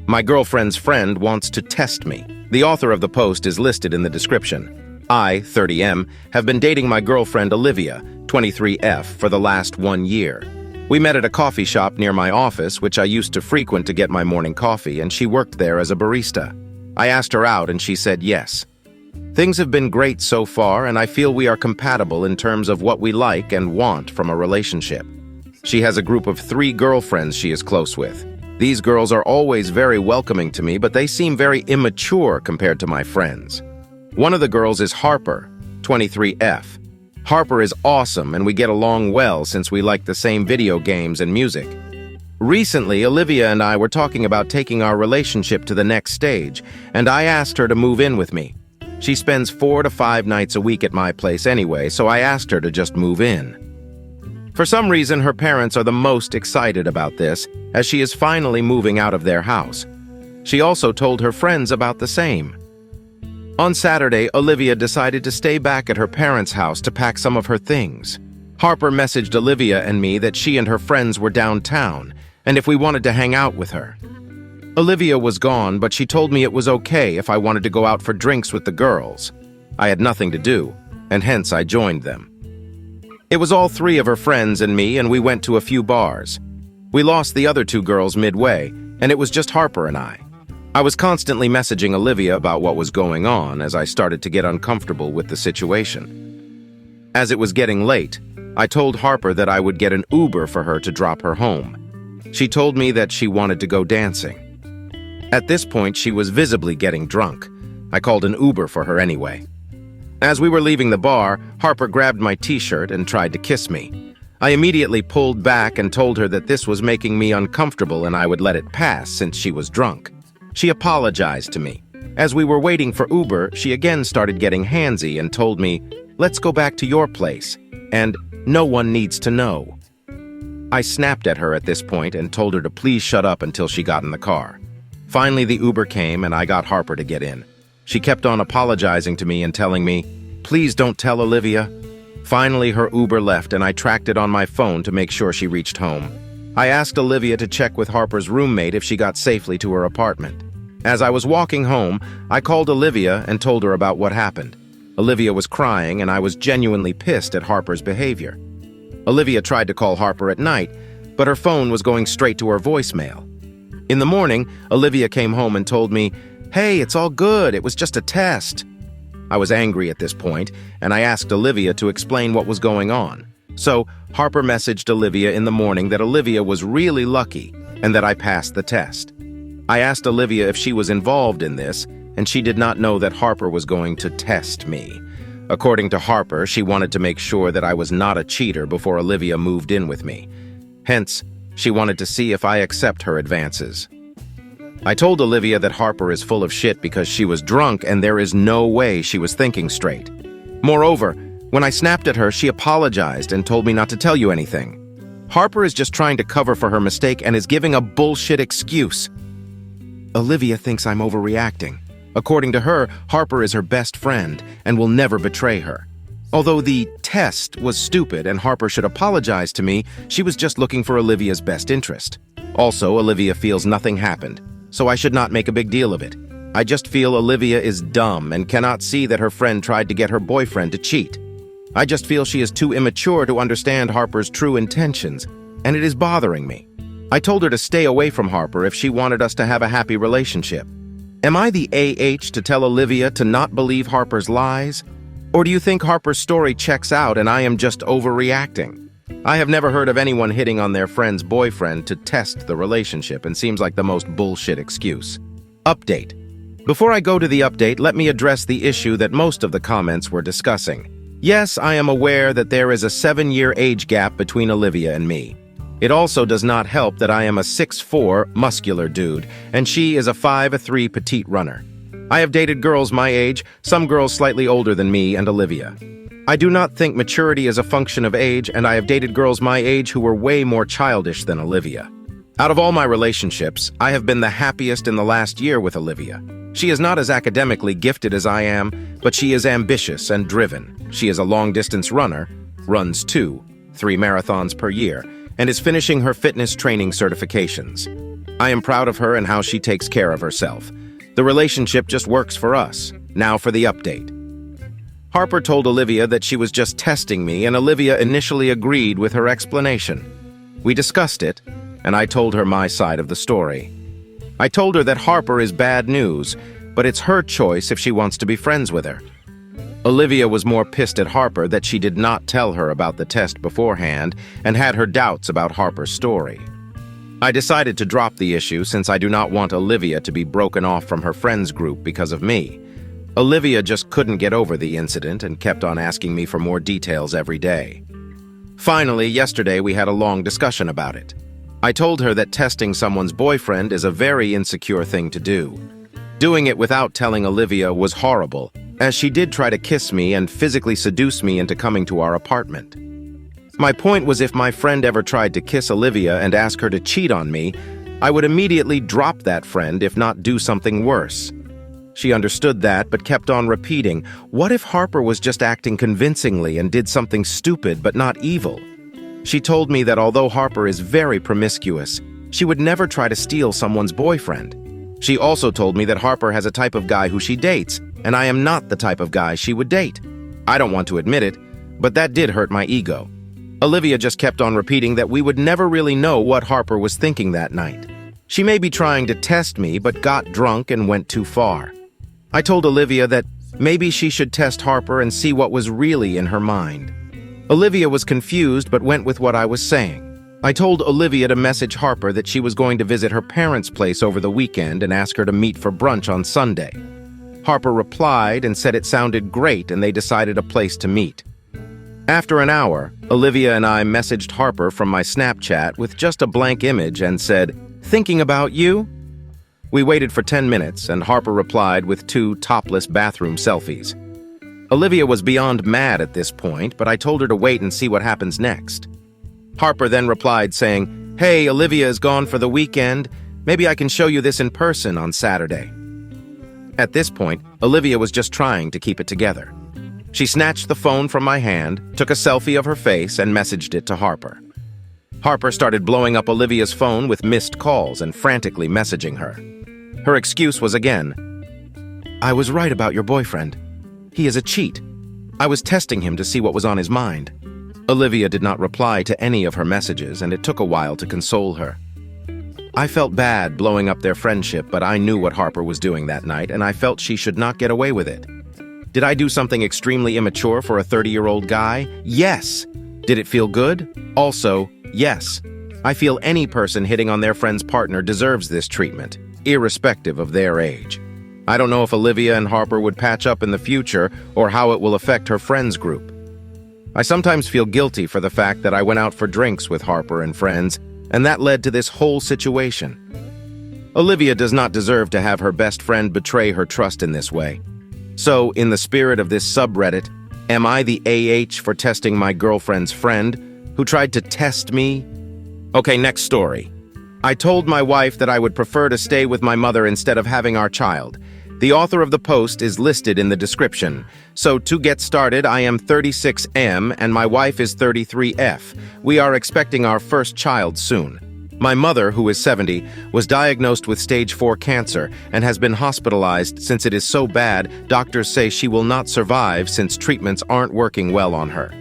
My girlfriend's friend wants to test me. The author of the post is listed in the description. I, 30M, have been dating my girlfriend Olivia, 23F, for the last 1 year. We met at a coffee shop near my office, which I used to frequent to get my morning coffee, and she worked there as a barista. I asked her out and she said yes. Things have been great so far, and I feel we are compatible in terms of what we like and want from a relationship. She has a group of 3 girlfriends she is close with. These girls are always very welcoming to me, but they seem very immature compared to my friends. One of the girls is Harper, 23F. Harper is awesome, and we get along well since we like the same video games and music. Recently, Olivia and I were talking about taking our relationship to the next stage, and I asked her to move in with me. She spends 4 to 5 nights a week at my place anyway, so I asked her to just move in. For some reason, her parents are the most excited about this, as she is finally moving out of their house. She also told her friends about the same. On Saturday, Olivia decided to stay back at her parents' house to pack some of her things. Harper messaged Olivia and me that she and her friends were downtown, and if we wanted to hang out with her. Olivia was gone, but she told me it was okay if I wanted to go out for drinks with the girls. I had nothing to do, and hence I joined them. It was all 3 of her friends and me, and we went to a few bars. We lost the other 2 girls midway, and it was just Harper and I. I was constantly messaging Olivia about what was going on as I started to get uncomfortable with the situation. As it was getting late, I told Harper that I would get an Uber for her to drop her home. She told me that she wanted to go dancing. At this point, she was visibly getting drunk. I called an Uber for her anyway. As we were leaving the bar, Harper grabbed my t-shirt and tried to kiss me. I immediately pulled back and told her that this was making me uncomfortable and I would let it pass since she was drunk. She apologized to me. As we were waiting for Uber, she again started getting handsy and told me, "Let's go back to your place," and "No one needs to know." I snapped at her at this point and told her to please shut up until she got in the car. Finally, the Uber came and I got Harper to get in. She kept on apologizing to me and telling me, "Please don't tell Olivia." Finally, her Uber left and I tracked it on my phone to make sure she reached home. I asked Olivia to check with Harper's roommate if she got safely to her apartment. As I was walking home, I called Olivia and told her about what happened. Olivia was crying and I was genuinely pissed at Harper's behavior. Olivia tried to call Harper at night, but her phone was going straight to her voicemail. In the morning, Olivia came home and told me, "Hey, it's all good, it was just a test." I was angry at this point, and I asked Olivia to explain what was going on. So, Harper messaged Olivia in the morning that Olivia was really lucky and that I passed the test. I asked Olivia if she was involved in this, and she did not know that Harper was going to test me. According to Harper, she wanted to make sure that I was not a cheater before Olivia moved in with me. Hence, she wanted to see if I accept her advances. I told Olivia that Harper is full of shit because she was drunk and there is no way she was thinking straight. Moreover, when I snapped at her, she apologized and told me not to tell you anything. Harper is just trying to cover for her mistake and is giving a bullshit excuse. Olivia thinks I'm overreacting. According to her, Harper is her best friend and will never betray her. Although the test was stupid and Harper should apologize to me, she was just looking for Olivia's best interest. Also, Olivia feels nothing happened, so I should not make a big deal of it. I just feel Olivia is dumb and cannot see that her friend tried to get her boyfriend to cheat. I just feel she is too immature to understand Harper's true intentions, and it is bothering me. I told her to stay away from Harper if she wanted us to have a happy relationship. Am I the AH to tell Olivia to not believe Harper's lies? Or do you think Harper's story checks out and I am just overreacting? I have never heard of anyone hitting on their friend's boyfriend to test the relationship and seems like the most bullshit excuse. Update. Before I go to the update, let me address the issue that most of the comments were discussing. Yes, I am aware that there is a 7-year age gap between Olivia and me. It also does not help that I am a 6'4" muscular dude, and she is a 5'3" petite runner. I have dated girls my age, some girls slightly older than me and Olivia. I do not think maturity is a function of age, and I have dated girls my age who were way more childish than Olivia. Out of all my relationships, I have been the happiest in the last year with Olivia. She is not as academically gifted as I am, but she is ambitious and driven. She is a long-distance runner, runs 2, 3 marathons per year, and is finishing her fitness training certifications. I am proud of her and how she takes care of herself. The relationship just works for us. Now for the update. Harper told Olivia that she was just testing me, and Olivia initially agreed with her explanation. We discussed it, and I told her my side of the story. I told her that Harper is bad news, but it's her choice if she wants to be friends with her. Olivia was more pissed at Harper that she did not tell her about the test beforehand and had her doubts about Harper's story. I decided to drop the issue since I do not want Olivia to be broken off from her friends group because of me. Olivia just couldn't get over the incident and kept on asking me for more details every day. Finally, yesterday we had a long discussion about it. I told her that testing someone's boyfriend is a very insecure thing to do. Doing it without telling Olivia was horrible, as she did try to kiss me and physically seduce me into coming to our apartment. My point was, if my friend ever tried to kiss Olivia and ask her to cheat on me, I would immediately drop that friend, if not do something worse. She understood that, but kept on repeating, what if Harper was just acting convincingly and did something stupid but not evil? She told me that although Harper is very promiscuous, she would never try to steal someone's boyfriend. She also told me that Harper has a type of guy who she dates, and I am not the type of guy she would date. I don't want to admit it, but that did hurt my ego. Olivia just kept on repeating that we would never really know what Harper was thinking that night. She may be trying to test me, but got drunk and went too far. I told Olivia that maybe she should test Harper and see what was really in her mind. Olivia was confused but went with what I was saying. I told Olivia to message Harper that she was going to visit her parents' place over the weekend and ask her to meet for brunch on Sunday. Harper replied and said it sounded great, and they decided a place to meet. After an hour, Olivia and I messaged Harper from my Snapchat with just a blank image and said, "Thinking about you?" We waited for 10 minutes, and Harper replied with 2 topless bathroom selfies. Olivia was beyond mad at this point, but I told her to wait and see what happens next. Harper then replied saying, "Hey, Olivia is gone for the weekend. Maybe I can show you this in person on Saturday." At this point, Olivia was just trying to keep it together. She snatched the phone from my hand, took a selfie of her face, and messaged it to Harper. Harper started blowing up Olivia's phone with missed calls and frantically messaging her. Her excuse was again, "I was right about your boyfriend. He is a cheat. I was testing him to see what was on his mind." Olivia did not reply to any of her messages, and it took a while to console her. I felt bad blowing up their friendship, but I knew what Harper was doing that night, and I felt she should not get away with it. Did I do something extremely immature for a 30-year-old guy? Yes. Did it feel good? Also, yes. I feel any person hitting on their friend's partner deserves this treatment, irrespective of their age. I don't know if Olivia and Harper would patch up in the future or how it will affect her friends group. I sometimes feel guilty for the fact that I went out for drinks with Harper and friends, and that led to this whole situation. Olivia does not deserve to have her best friend betray her trust in this way. So, in the spirit of this subreddit, am I the AH for testing my girlfriend's friend, who tried to test me? Okay, next story. I told my wife that I would prefer to stay with my mother instead of having our child. The author of the post is listed in the description. So to get started, I am 36M and my wife is 33F. We are expecting our first child soon. My mother, who is 70, was diagnosed with stage 4 cancer and has been hospitalized since it is so bad, doctors say she will not survive since treatments aren't working well on her.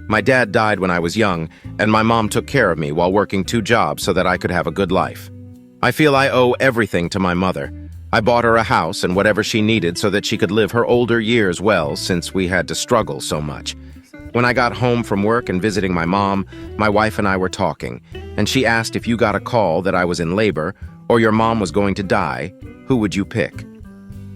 My dad died when I was young, and my mom took care of me while working 2 jobs so that I could have a good life. I feel I owe everything to my mother. I bought her a house and whatever she needed so that she could live her older years well, since we had to struggle so much. When I got home from work and visiting my mom, my wife and I were talking, and she asked if you got a call that I was in labor or your mom was going to die, who would you pick?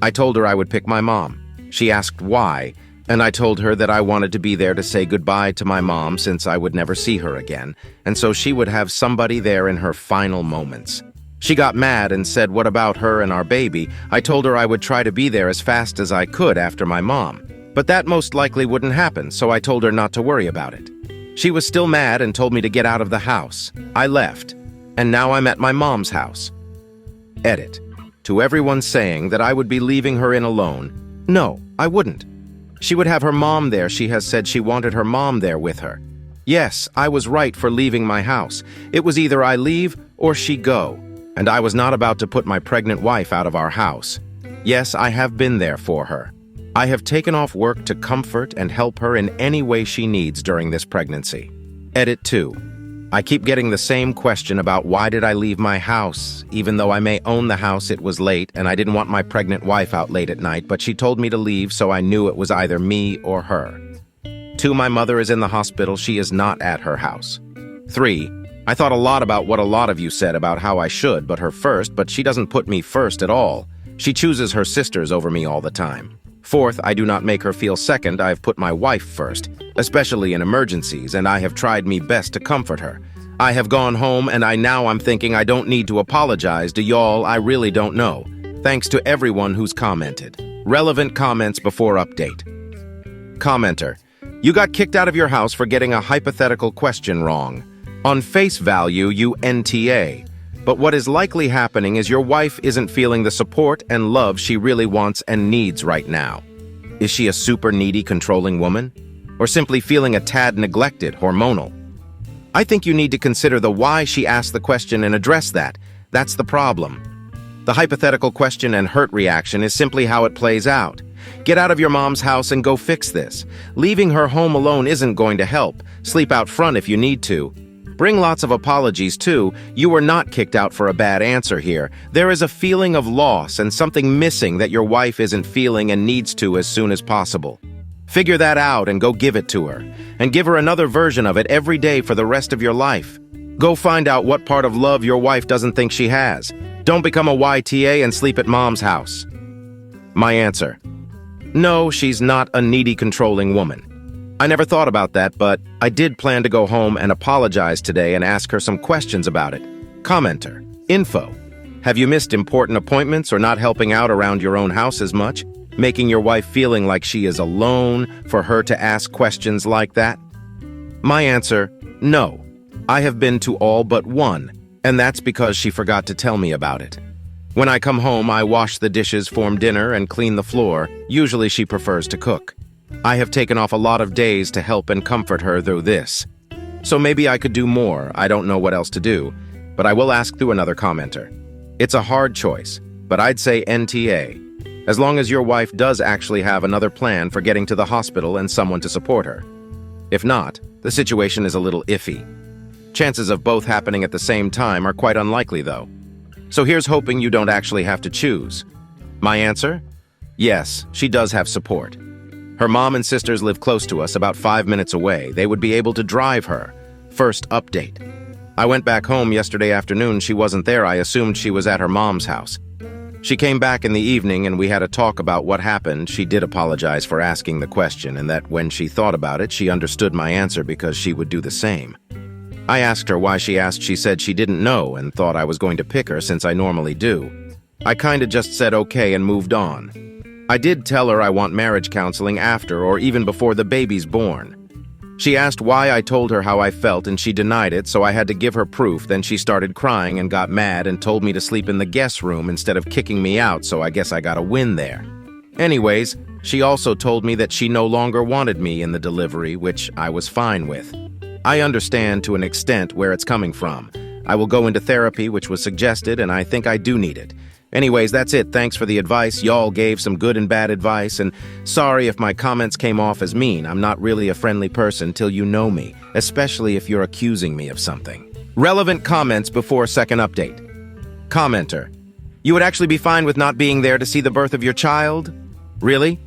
I told her I would pick my mom. She asked why, and I told her that I wanted to be there to say goodbye to my mom since I would never see her again, and so she would have somebody there in her final moments. She got mad and said, "What about her and our baby?" I told her I would try to be there as fast as I could after my mom. But that most likely wouldn't happen, so I told her not to worry about it. She was still mad and told me to get out of the house. I left, and now I'm at my mom's house. Edit. To everyone saying that I would be leaving her in alone, no, I wouldn't. She would have her mom there. She has said she wanted her mom there with her. Yes, I was right for leaving my house. It was either I leave or she go. and I was not about to put my pregnant wife out of our house. Yes, I have been there for her. I have taken off work to comfort and help her in any way she needs during this pregnancy. Edit 2. I keep getting the same question about why did I leave my house. Even though I may own the house, it was late, and I didn't want my pregnant wife out late at night, but she told me to leave, so I knew it was either me or her. 2. My mother is in the hospital. She is not at her house. 3. I thought a lot about what a lot of you said about how I should put her first, but she doesn't put me first at all. She chooses her sisters over me all the time. 4. I do not make her feel second. I've put my wife first, especially in emergencies, and I have tried me best to comfort her. I have gone home, and I'm thinking I don't need to apologize to y'all. I really don't know. Thanks to everyone who's commented. Relevant comments before update. Commenter: you got kicked out of your house for getting a hypothetical question wrong. On face value, you NTA. But what is likely happening is your wife isn't feeling the support and love she really wants and needs right now. Is she a super needy, controlling woman? Or simply feeling a tad neglected, hormonal? I think you need to consider the why she asked the question and address that. That's the problem. The hypothetical question and hurt reaction is simply how it plays out. Get out of your mom's house and go fix this. Leaving her home alone isn't going to help. Sleep out front if you need to. Bring lots of apologies, too. You were not kicked out for a bad answer here. There is a feeling of loss and something missing that your wife isn't feeling and needs to as soon as possible. Figure that out and go give it to her. And give her another version of it every day for the rest of your life. Go find out what part of love your wife doesn't think she has. Don't become a YTA and sleep at mom's house. My answer: no, she's not a needy, controlling woman. I never thought about that, but I did plan to go home and apologize today and ask her some questions about it. Commenter: info: have you missed important appointments or not helping out around your own house as much, making your wife feeling like she is alone for her to ask questions like that? My answer: no. I have been to all but one, and that's because she forgot to tell me about it. When I come home, I wash the dishes, form dinner, and clean the floor. Usually she prefers to cook. I have taken off a lot of days to help and comfort her through this. So maybe I could do more. I don't know what else to do, but I will ask through another commenter. It's a hard choice, but I'd say NTA, as long as your wife does actually have another plan for getting to the hospital and someone to support her. If not, the situation is a little iffy. Chances of both happening at the same time are quite unlikely, though. So here's hoping you don't actually have to choose. My answer? Yes, she does have support. Her mom and sisters live close to us, about 5 minutes away. They would be able to drive her. First update: I went back home yesterday afternoon. She wasn't there. I assumed she was at her mom's house. She came back in the evening and we had a talk about what happened. She did apologize for asking the question, and that when she thought about it, she understood my answer because she would do the same. I asked her why she asked. She said she didn't know and thought I was going to pick her since I normally do. I kinda just said okay and moved on. I did tell her I want marriage counseling after or even before the baby's born. She asked why I told her how I felt and she denied it, so I had to give her proof. Then she started crying and got mad and told me to sleep in the guest room instead of kicking me out, so I guess I got a win there. Anyways, she also told me that she no longer wanted me in the delivery, which I was fine with. I understand to an extent where it's coming from. I will go into therapy, which was suggested, and I think I do need it. Anyways, that's it. Thanks for the advice. Y'all gave some good and bad advice, and sorry if my comments came off as mean. I'm not really a friendly person till you know me, especially if you're accusing me of something. Relevant comments before second update. Commenter: you would actually be fine with not being there to see the birth of your child? Really?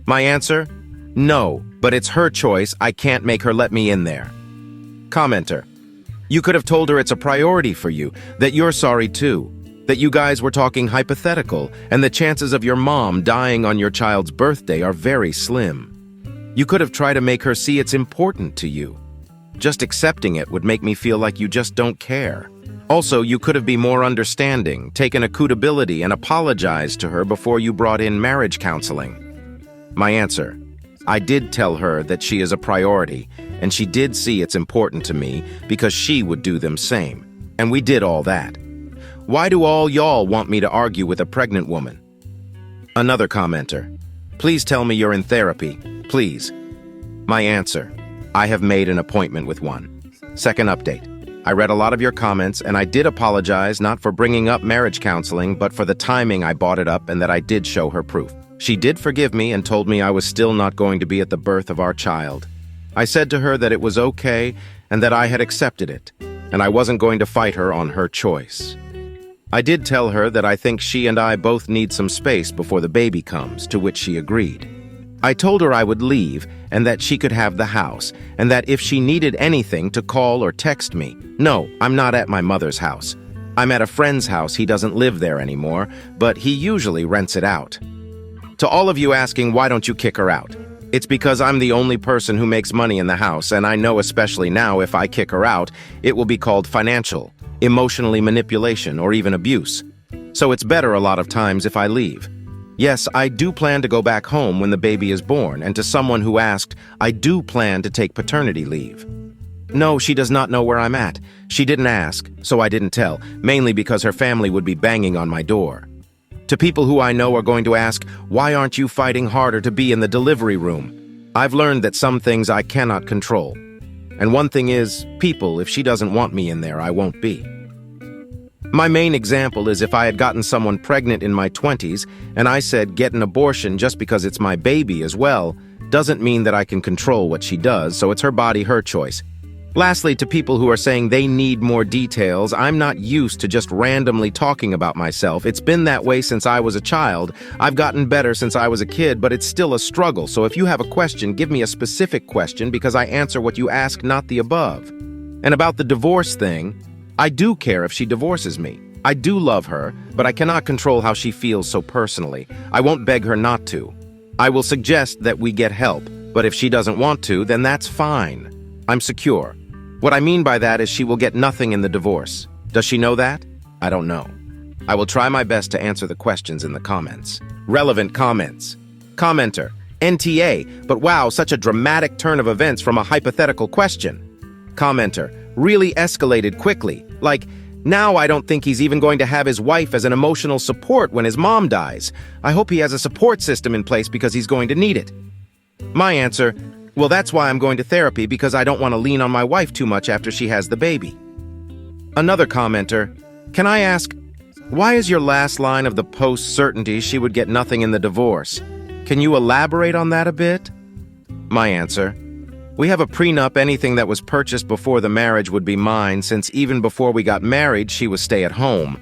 My answer: no, but it's her choice. I can't make her let me in there. Commenter: you could have told her it's a priority for you, that you're sorry too. That you guys were talking hypothetical, and the chances of your mom dying on your child's birthday are very slim. You could have tried to make her see it's important to you. Just accepting it would make me feel like you just don't care. Also, you could have been more understanding, taken accountability, and apologized to her before you brought in marriage counseling. My answer: I did tell her that she is a priority, and she did see it's important to me because she would do them same. And we did all that. Why do all y'all want me to argue with a pregnant woman? Another commenter: please tell me you're in therapy, please. My answer: I have made an appointment with one. Second update. I read a lot of your comments, and I did apologize not for bringing up marriage counseling, but for the timing I brought it up and that I did show her proof. She did forgive me and told me I was still not going to be at the birth of our child. I said to her that it was okay and that I had accepted it, and I wasn't going to fight her on her choice. I did tell her that I think she and I both need some space before the baby comes, to which she agreed. I told her I would leave and that she could have the house, and that if she needed anything to call or text me. No, I'm not at my mother's house. I'm at a friend's house. He doesn't live there anymore, but he usually rents it out. To all of you asking, why don't you kick her out? It's because I'm the only person who makes money in the house, and I know especially now if I kick her out, it will be called financial, emotionally manipulation, or even abuse. So it's better a lot of times if I leave. Yes, I do plan to go back home when the baby is born, and to someone who asked, I do plan to take paternity leave. No, she does not know where I'm at. She didn't ask, so I didn't tell, mainly because her family would be banging on my door. To people who I know are going to ask, why aren't you fighting harder to be in the delivery room? I've learned that some things I cannot control. And one thing is, people, if she doesn't want me in there, I won't be. My main example is if I had gotten someone pregnant in my 20s and I said get an abortion just because it's my baby as well, doesn't mean that I can control what she does, so it's her body, her choice. Lastly, to people who are saying they need more details, I'm not used to just randomly talking about myself. It's been that way since I was a child. I've gotten better since I was a kid, but it's still a struggle. So if you have a question, give me a specific question because I answer what you ask, not the above. And about the divorce thing, I do care if she divorces me. I do love her, but I cannot control how she feels so personally. I won't beg her not to. I will suggest that we get help, but if she doesn't want to, then that's fine. I'm secure. What I mean by that is she will get nothing in the divorce. Does she know that? I don't know. I will try my best to answer the questions in the comments. Relevant comments. Commenter, NTA, but wow, such a dramatic turn of events from a hypothetical question. Commenter, really escalated quickly. Like, now I don't think he's even going to have his wife as an emotional support when his mom dies. I hope he has a support system in place because he's going to need it. My answer, well, that's why I'm going to therapy, because I don't want to lean on my wife too much after she has the baby. Another commenter, can I ask, why is your last line of the post certainty she would get nothing in the divorce? Can you elaborate on that a bit? My answer, we have a prenup. Anything that was purchased before the marriage would be mine, since even before we got married, she was stay at home.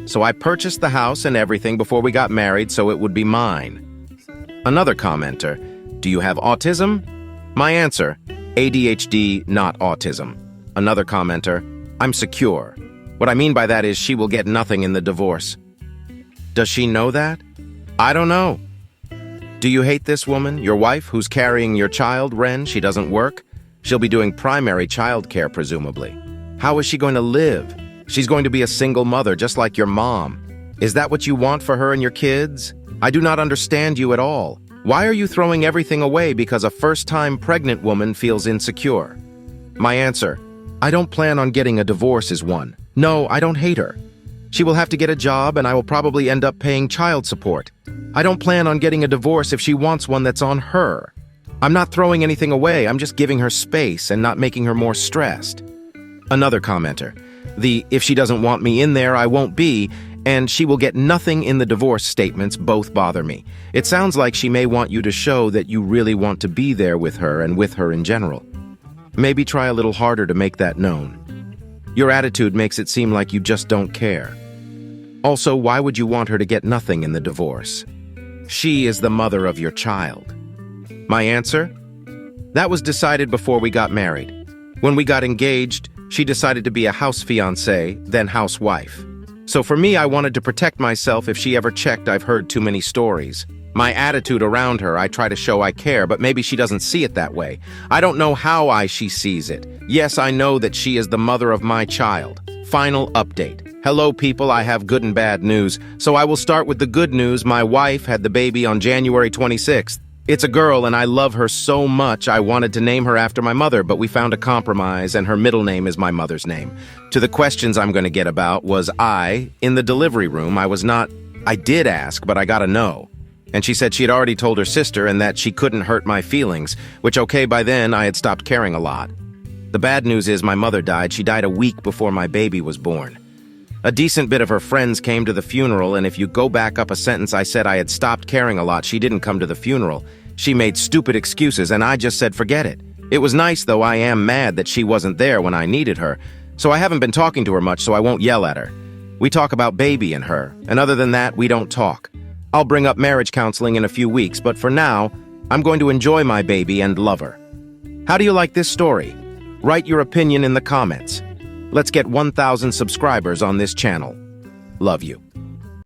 So I purchased the house and everything before we got married, so it would be mine. Another commenter, do you have autism? My answer, ADHD, not autism. Another commenter, I'm secure. What I mean by that is she will get nothing in the divorce. Does she know that? I don't know. Do you hate this woman, your wife, who's carrying your child, Ren? She doesn't work? She'll be doing primary child care, presumably. How is she going to live? She's going to be a single mother, just like your mom. Is that what you want for her and your kids? I do not understand you at all. Why are you throwing everything away because a first-time pregnant woman feels insecure? My answer, I don't plan on getting a divorce is one. No, I don't hate her. She will have to get a job and I will probably end up paying child support. I don't plan on getting a divorce if she wants one that's on her. I'm not throwing anything away, I'm just giving her space and not making her more stressed. Another commenter, if she doesn't want me in there, I won't be, and she will get nothing in the divorce statements both bother me. It sounds like she may want you to show that you really want to be there with her and with her in general. Maybe try a little harder to make that known. Your attitude makes it seem like you just don't care. Also, why would you want her to get nothing in the divorce? She is the mother of your child. My answer? That was decided before we got married. When we got engaged, she decided to be a house fiancée, then housewife. So for me, I wanted to protect myself if she ever checked I've heard too many stories. My attitude around her, I try to show I care, but maybe she doesn't see it that way. I don't know how she sees it. Yes, I know that she is the mother of my child. Final update. Hello, people, I have good and bad news. So I will start with the good news. My wife had the baby on January 26th. It's a girl, and I love her so much I wanted to name her after my mother, but we found a compromise, and her middle name is my mother's name. To the questions I'm going to get about was in the delivery room, I did ask, but I got a no. And she said she had already told her sister and that she couldn't hurt my feelings, which okay, by then I had stopped caring a lot. The bad news is my mother died. She died a week before my baby was born. A decent bit of her friends came to the funeral, and if you go back up a sentence, I said I had stopped caring a lot. She didn't come to the funeral. She made stupid excuses, and I just said forget it. It was nice, though I am mad that she wasn't there when I needed her, so I haven't been talking to her much, so I won't yell at her. We talk about baby and her, and other than that, we don't talk. I'll bring up marriage counseling in a few weeks, but for now, I'm going to enjoy my baby and love her. How do you like this story? Write your opinion in the comments. Let's get 1,000 subscribers on this channel. Love you.